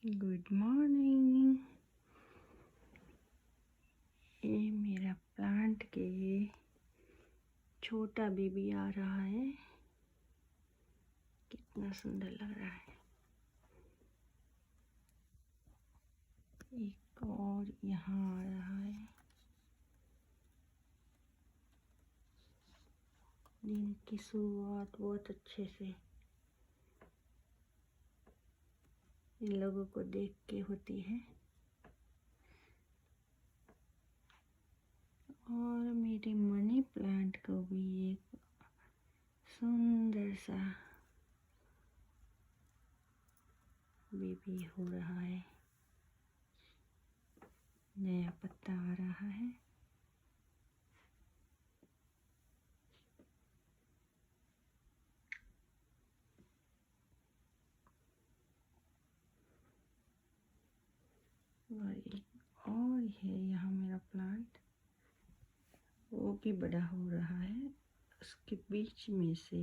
Good morning. ये मेरा plant के छोटा बेबी आ रहा है, कितना सुंदर लग रहा है। एक और यहाँ आ रहा है। दिन की शुरुआत बहुत अच्छे से इन लोगों को देख के होती है। और मेरे मनी प्लांट को भी एक सुंदर सा बेबी हो रहा है, नया पत्ता आ रहा है। और एक और है यहाँ मेरा प्लांट, वो भी बड़ा हो रहा है। उसके बीच में से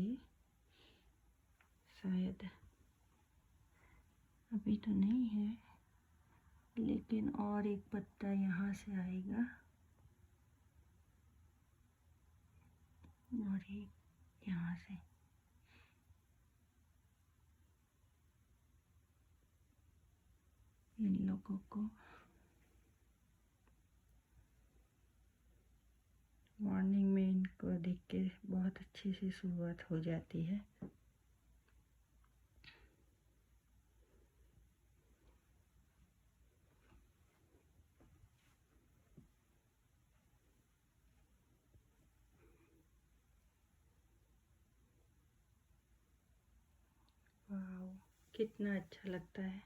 शायद अभी तो नहीं है, लेकिन और एक पत्ता यहाँ से आएगा और एक यहाँ से। इन लोगों को मॉर्निंग में इनको देख के बहुत अच्छी सी शुरुआत हो जाती है। वाह, कितना अच्छा लगता है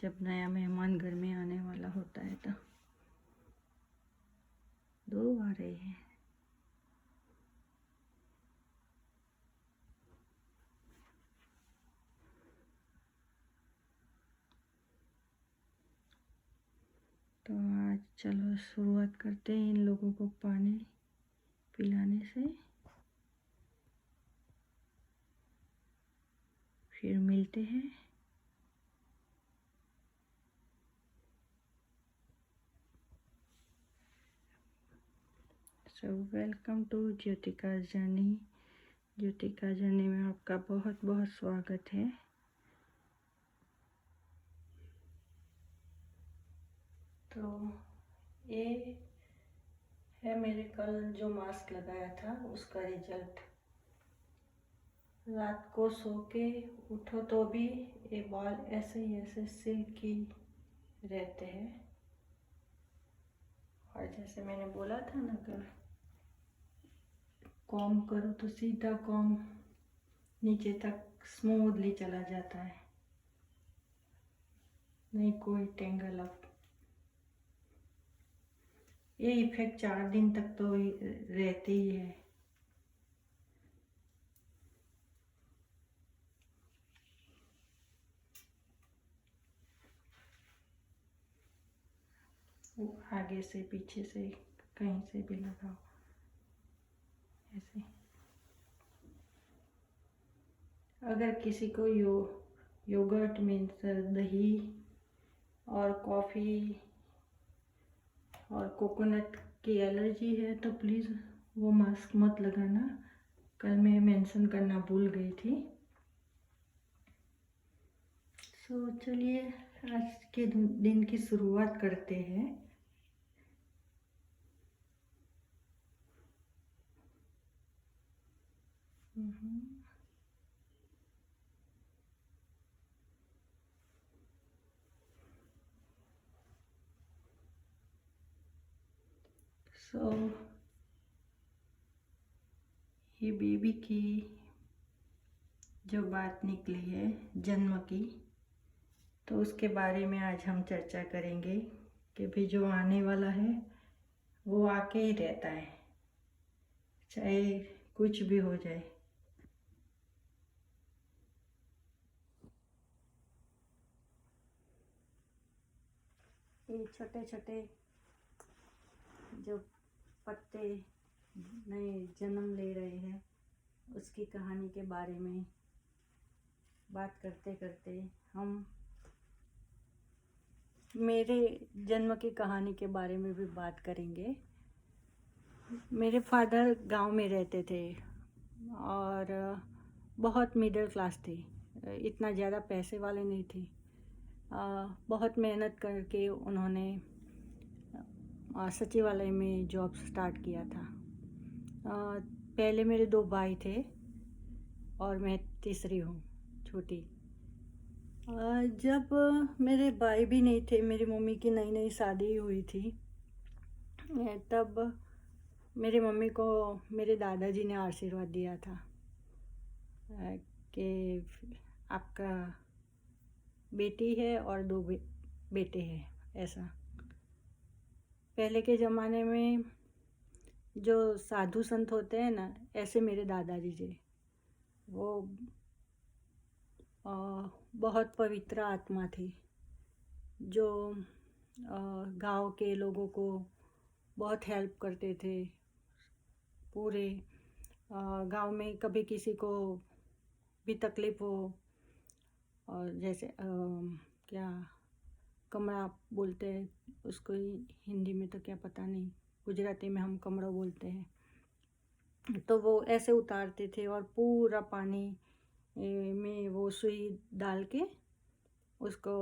जब नया मेहमान घर में आने वाला होता है। तो 2 आ रहे हैं। तो आज चलो शुरुआत करते हैं इन लोगों को पानी पिलाने से, फिर मिलते हैं। So welcome to Jyotika journey. Jyotika journey में आपका बहुत बहुत स्वागत है। तो ये है मेरे कल जो मास्क लगाया था उसका रिजल्ट। रात को सो के उठो तो भी ये बाल ऐसे ही ऐसे सिल्की रहते हैं। और जैसे मैंने बोला था ना, कल कॉम करो तो सीधा कॉम नीचे तक स्मूथली चला जाता है, नहीं कोई टेंगल अप। ये इफेक्ट 4 दिन तक तो रहते ही है। वो आगे से पीछे से कहीं से भी लगाओ ऐसे। अगर किसी को योगर्ट मीन्स दही और कॉफ़ी और कोकोनट की एलर्जी है तो प्लीज़ वो मास्क मत लगाना। कल मैं मेंशन करना भूल गई थी। सो चलिए आज के दिन की शुरुआत करते हैं। सो ये बेबी की जो बात निकली है जन्म की, तो उसके बारे में आज हम चर्चा करेंगे कि भी जो आने वाला है वो आके ही रहता है, चाहे कुछ भी हो जाए। ये छोटे छोटे जो पत्ते नए जन्म ले रहे हैं उसकी कहानी के बारे में बात करते करते हम मेरे जन्म की कहानी के बारे में भी बात करेंगे। मेरे फादर गांव में रहते थे और बहुत मिडिल क्लास थे, इतना ज़्यादा पैसे वाले नहीं थे। बहुत मेहनत करके उन्होंने सचिवालय में जॉब स्टार्ट किया था। पहले मेरे 2 भाई थे और मैं तीसरी हूँ, छोटी। जब मेरे भाई भी नहीं थे, मेरी मम्मी की नई नई शादी हुई थी, तब मेरी मम्मी को मेरे दादाजी ने आशीर्वाद दिया था कि आपका बेटी है और 2 बेटे हैं। ऐसा पहले के ज़माने में जो साधु संत होते हैं ना, ऐसे मेरे दादाजी जी, वो बहुत पवित्र आत्मा थी, जो गांव के लोगों को बहुत हेल्प करते थे। पूरे गांव में कभी किसी को भी तकलीफ हो, और जैसे क्या कमरा बोलते हैं उसको, हिंदी में तो क्या पता नहीं, गुजराती में हम कमरा बोलते हैं, तो वो ऐसे उतारते थे और पूरा पानी में वो सुई डाल के उसको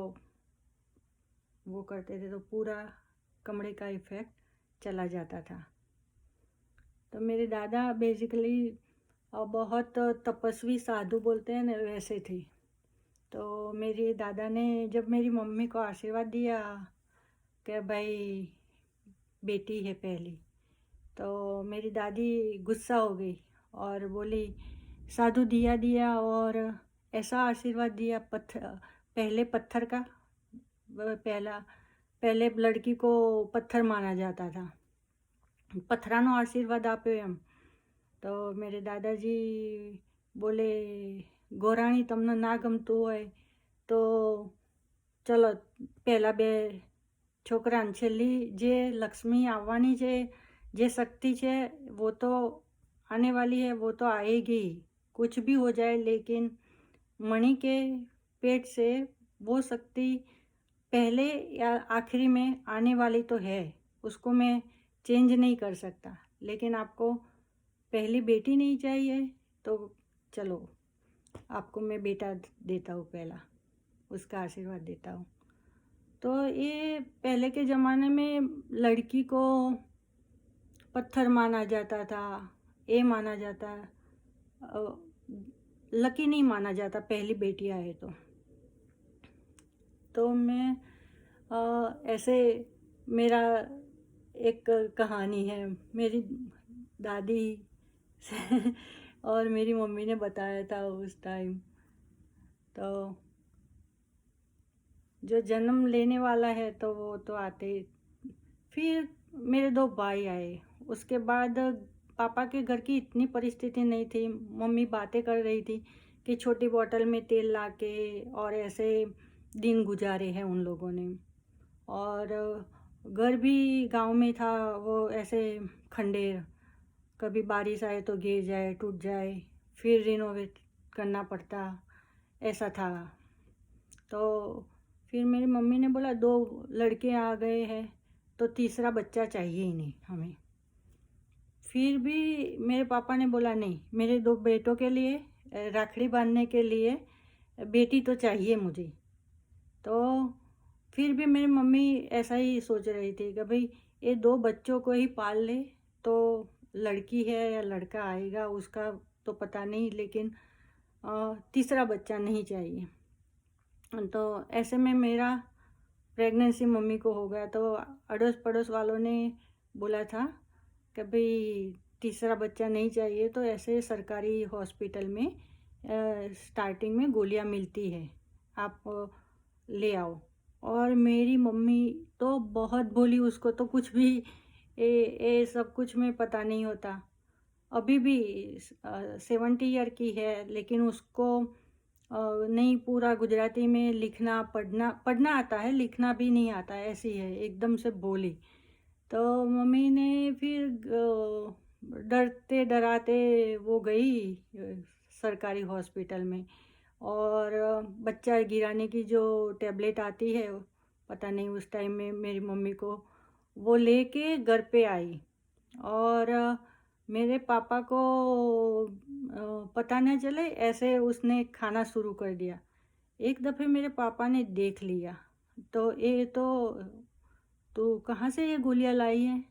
वो करते थे, तो पूरा कमरे का इफ़ेक्ट चला जाता था। तो मेरे दादा बेसिकली बहुत तपस्वी साधु बोलते हैं ना, वैसे थे। तो मेरे दादा ने जब मेरी मम्मी को आशीर्वाद दिया कि भाई बेटी है पहली, तो मेरी दादी गुस्सा हो गई और बोली साधु दिया और ऐसा आशीर्वाद दिया, पहले पत्थर का, पहले लड़की को पत्थर माना जाता था, पत्थरानो आशीर्वाद आपे एम। तो मेरे दादाजी बोले गोराणी तमने ना गमतुं होय तो चलो पहला 2 छोकराने छेल्ली जे लक्ष्मी आववानी छे, जे शक्ति छे वो तो आने वाली है, वो तो आएगी, कुछ भी हो जाए, लेकिन मणि के पेट से वो शक्ति पहले या आखिरी में आने वाली तो है, उसको मैं चेंज नहीं कर सकता, लेकिन आपको पहली बेटी नहीं चाहिए तो चलो आपको मैं बेटा देता हूँ, पहला उसका आशीर्वाद देता हूँ। तो ये पहले के ज़माने में लड़की को पत्थर माना जाता था, ये माना जाता, लकी नहीं माना जाता पहली बेटी आए तो मैं ऐसे मेरा एक कहानी है, मेरी दादी से और मेरी मम्मी ने बताया था उस टाइम। तो जो जन्म लेने वाला है तो वो तो आते, फिर मेरे 2 भाई आए। उसके बाद पापा के घर की इतनी परिस्थिति नहीं थी, मम्मी बातें कर रही थी कि छोटी बोतल में तेल लाके और ऐसे दिन गुजारे हैं उन लोगों ने। और घर भी गांव में था, वो ऐसे खंडेर, कभी बारिश आए तो गिर जाए, टूट जाए, फिर रिनोवेट करना पड़ता, ऐसा था। तो फिर मेरी मम्मी ने बोला 2 लड़के आ गए हैं तो तीसरा बच्चा चाहिए ही नहीं हमें। फिर भी मेरे पापा ने बोला नहीं, मेरे 2 बेटों के लिए राखड़ी बांधने के लिए बेटी तो चाहिए मुझे। तो फिर भी मेरी मम्मी ऐसा ही सोच रही थी कि भाई ये 2 बच्चों को ही पाल ले, तो लड़की है या लड़का आएगा उसका तो पता नहीं, लेकिन तीसरा बच्चा नहीं चाहिए। तो ऐसे में मेरा प्रेगनेंसी मम्मी को हो गया, तो अड़ोस पड़ोस वालों ने बोला था कि भाई तीसरा बच्चा नहीं चाहिए, तो ऐसे सरकारी हॉस्पिटल में स्टार्टिंग में गोलियां मिलती है, आप ले आओ। और मेरी मम्मी तो बहुत भोली, उसको तो कुछ भी ये सब कुछ में पता नहीं होता। अभी भी 70 ईयर की है, लेकिन उसको नहीं पूरा गुजराती में लिखना पढ़ना आता है, लिखना भी नहीं आता, ऐसी है एकदम से बोली। तो मम्मी ने फिर डरते डराते वो गई सरकारी हॉस्पिटल में, और बच्चा गिराने की जो टैबलेट आती है, पता नहीं उस टाइम में मेरी मम्मी को वो लेके घर पे आई। और मेरे पापा को पता न चले, ऐसे उसने खाना शुरू कर दिया। एक दफ़े मेरे पापा ने देख लिया, तो ये तो तू कहाँ से ये गोलियां लाई है,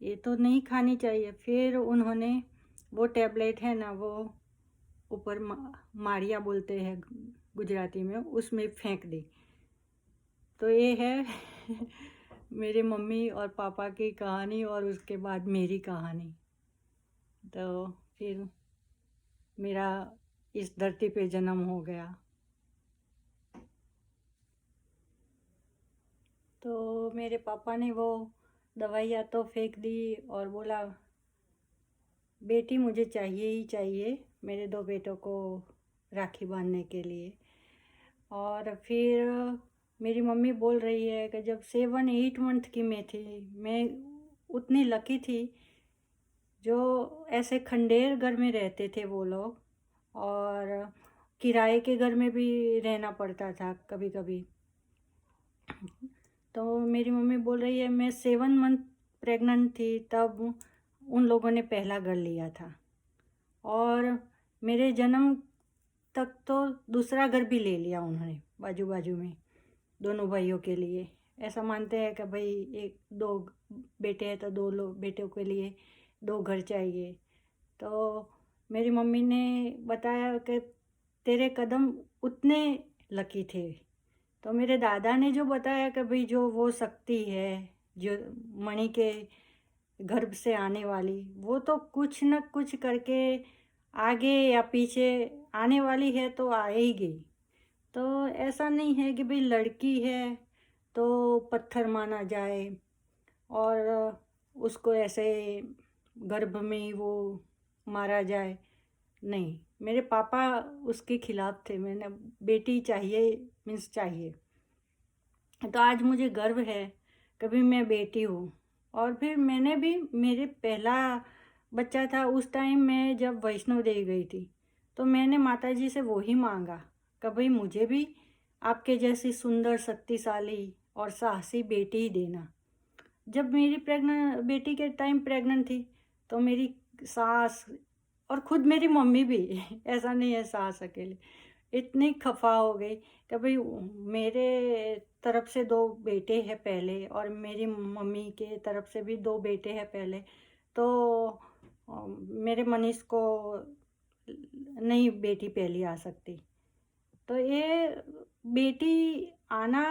ये तो नहीं खानी चाहिए। फिर उन्होंने वो टैबलेट है ना, वो ऊपर मारिया बोलते हैं गुजराती में, उसमें फेंक दी। तो ये है मेरे मम्मी और पापा की कहानी, और उसके बाद मेरी कहानी। तो फिर मेरा इस धरती पे जन्म हो गया। तो मेरे पापा ने वो दवाइयाँ तो फेंक दी और बोला, बेटी मुझे चाहिए ही चाहिए मेरे 2 बेटों को राखी बांधने के लिए। और फिर मेरी मम्मी बोल रही है कि जब 7-8 मंथ की मैं थी, मैं उतनी लकी थी, जो ऐसे खंडेर घर में रहते थे वो लोग, और किराए के घर में भी रहना पड़ता था कभी कभी। तो मेरी मम्मी बोल रही है मैं 7 मंथ प्रेग्नेंट थी, तब उन लोगों ने पहला घर लिया था, और मेरे जन्म तक तो दूसरा घर भी ले लिया उन्होंने बाजू बाजू में, दोनों भाइयों के लिए। ऐसा मानते हैं कि भाई एक 2 बेटे हैं तो 2 लोग बेटों के लिए 2 घर चाहिए। तो मेरी मम्मी ने बताया कि तेरे कदम उतने लकी थे। तो मेरे दादा ने जो बताया कि भाई जो वो शक्ति है, जो मणि के गर्भ से आने वाली, वो तो कुछ न कुछ करके आगे या पीछे आने वाली है, तो आएगी। तो ऐसा नहीं है कि भाई लड़की है तो पत्थर माना जाए और उसको ऐसे गर्भ में ही वो मारा जाए। नहीं, मेरे पापा उसके खिलाफ थे। मैंने बेटी चाहिए मीन्स चाहिए। तो आज मुझे गर्व है कभी मैं बेटी हूँ। और फिर मैंने भी, मेरे पहला बच्चा था उस टाइम में जब वैष्णो देवी गई थी, तो मैंने माता जी से वही मांगा कि भाई मुझे भी आपके जैसी सुंदर, शक्तिशाली और साहसी बेटी ही देना। जब मेरी बेटी के टाइम प्रेग्नेंट थी, तो मेरी सास और खुद मेरी मम्मी भी ऐसा नहीं है सास अकेले, इतनी खफा हो गई कि भाई मेरे तरफ से 2 बेटे हैं पहले, और मेरी मम्मी के तरफ से भी 2 बेटे हैं पहले। तो मेरे मनीष को नहीं बेटी पहली आ सकती। तो ये बेटी आना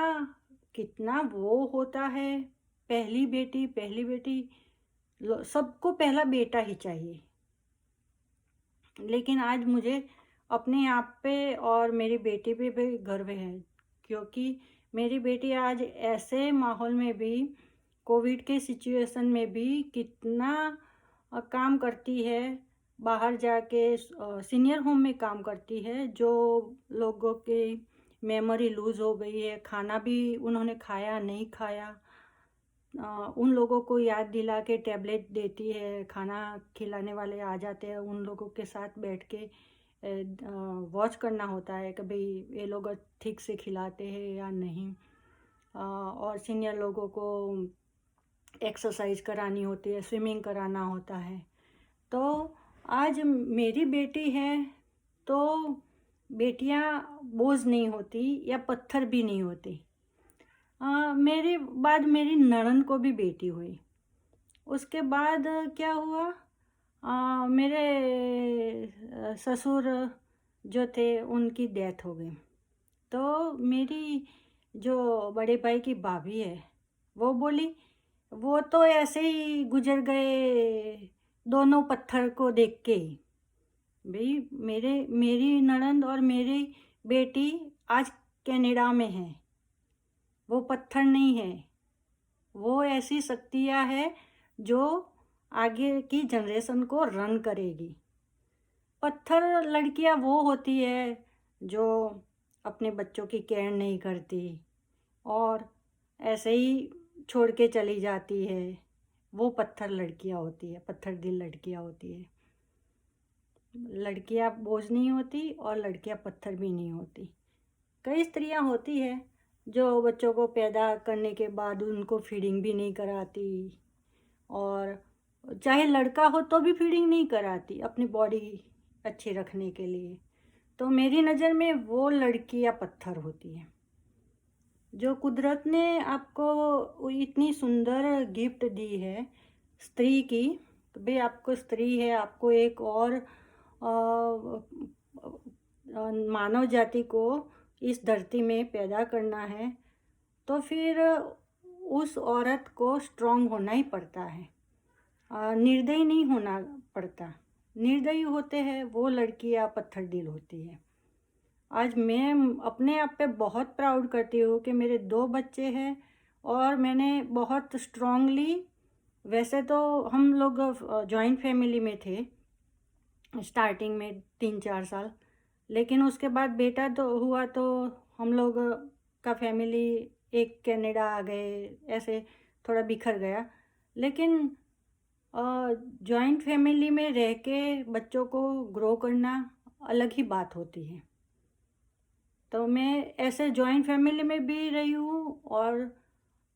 कितना वो होता है। पहली बेटी सबको पहला बेटा ही चाहिए। लेकिन आज मुझे अपने आप पे और मेरी बेटी पे भी गर्व है, क्योंकि मेरी बेटी आज ऐसे माहौल में भी, कोविड के सिचुएशन में भी कितना काम करती है। बाहर जाके सीनियर होम में काम करती है, जो लोगों के मेमोरी लूज़ हो गई है, खाना भी उन्होंने खाया नहीं खाया, उन लोगों को याद दिला के टैबलेट देती है। खाना खिलाने वाले आ जाते हैं, उन लोगों के साथ बैठ के वॉच करना होता है कि भाई ये लोग ठीक से खिलाते हैं या नहीं। और सीनियर लोगों को एक्सरसाइज करानी होती है, स्विमिंग कराना होता है। तो आज मेरी बेटी है तो बेटियां बोझ नहीं होती या पत्थर भी नहीं होती। मेरे बाद मेरी ननद को भी बेटी हुई। उसके बाद क्या हुआ, मेरे ससुर जो थे उनकी डेथ हो गई। तो मेरी जो बड़े भाई की भाभी है, वो बोली वो तो ऐसे ही गुजर गए दोनों पत्थर को देख के ही। भाई मेरी ननद और मेरी बेटी आज कनाडा में है, वो पत्थर नहीं है। वो ऐसी शक्तियाँ है जो आगे की जनरेशन को रन करेगी। पत्थर लड़कियाँ वो होती है जो अपने बच्चों की केयर नहीं करती और ऐसे ही छोड़ के चली जाती है। वो पत्थर लड़कियाँ होती है, पत्थर दिल लड़कियाँ होती है। लड़कियां बोझ नहीं होती और लड़कियां पत्थर भी नहीं होती। कई स्त्रियां होती है जो बच्चों को पैदा करने के बाद उनको फीडिंग भी नहीं कराती, और चाहे लड़का हो तो भी फीडिंग नहीं कराती अपनी बॉडी अच्छी रखने के लिए। तो मेरी नज़र में वो लड़की या पत्थर होती है। जो कुदरत ने आपको इतनी सुंदर गिफ्ट दी है स्त्री की, तो भाई आपको स्त्री है, आपको एक और मानव जाति को इस धरती में पैदा करना है, तो फिर उस औरत को स्ट्रांग होना ही पड़ता है, निर्दयी नहीं होना पड़ता। निर्दयी होते हैं वो लड़की या पत्थर दिल होती है। आज मैं अपने आप पे बहुत प्राउड करती हूँ कि मेरे 2 बच्चे हैं और मैंने बहुत स्ट्रांगली, वैसे तो हम लोग जॉइंट फैमिली में थे स्टार्टिंग में 3-4 साल, लेकिन उसके बाद बेटा तो हुआ तो हम लोग का फैमिली एक कनाडा आ गए, ऐसे थोड़ा बिखर गया। लेकिन जॉइंट फैमिली में रह के बच्चों को ग्रो करना अलग ही बात होती है। तो मैं ऐसे जॉइंट फैमिली में भी रही हूँ और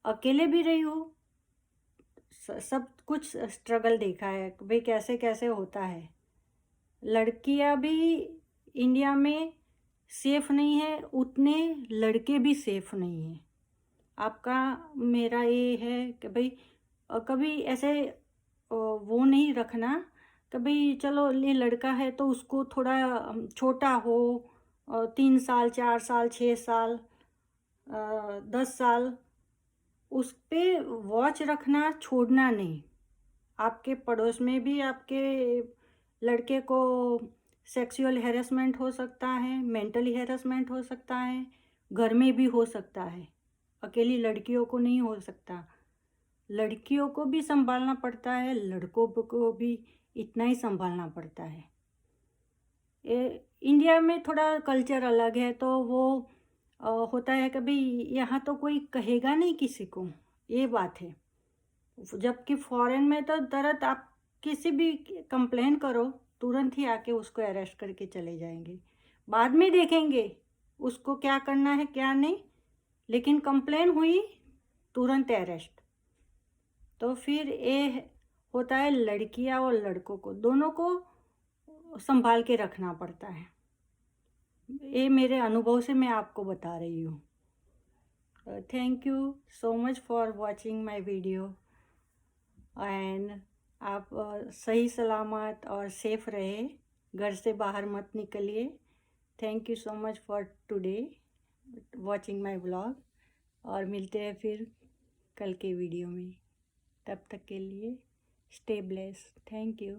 अकेले भी रही हूँ। सब कुछ स्ट्रगल देखा है कि भाई कैसे कैसे होता है। लड़कियां भी इंडिया में सेफ नहीं है, उतने लड़के भी सेफ नहीं हैं। आपका मेरा ये है कि भाई कभी ऐसे वो नहीं रखना कि भाई चलो ये लड़का है तो उसको थोड़ा छोटा हो, 3 साल 4 साल 6 साल 10 साल, उस पे वॉच रखना छोड़ना नहीं। आपके पड़ोस में भी आपके लड़के को सेक्सुअल हैरेसमेंट हो सकता है, मेंटली हैरेसमेंट हो सकता है, घर में भी हो सकता है। अकेली लड़कियों को नहीं हो सकता, लड़कियों को भी संभालना पड़ता है, लड़कों को भी इतना ही संभालना पड़ता है। इंडिया में थोड़ा कल्चर अलग है, तो वो होता है कि भाई यहाँ तो कोई कहेगा नहीं किसी को, ये बात है। जबकि फॉरेन में तो तुरंत आप किसी भी कंप्लेन करो, तुरंत ही आके उसको अरेस्ट करके चले जाएंगे। बाद में देखेंगे उसको क्या करना है क्या नहीं, लेकिन कंप्लेन हुई तुरंत अरेस्ट। तो फिर ये होता है लड़कियां और लड़कों को दोनों को संभाल के रखना पड़ता है। ये मेरे अनुभव से मैं आपको बता रही हूँ। Thank you so much for watching my video, and आप सही सलामत और सेफ रहे, घर से बाहर मत निकलिए। Thank you so much for today watching my vlog, और मिलते हैं फिर कल के वीडियो में। तब तक के लिए स्टे ब्लेस्ड। Thank you.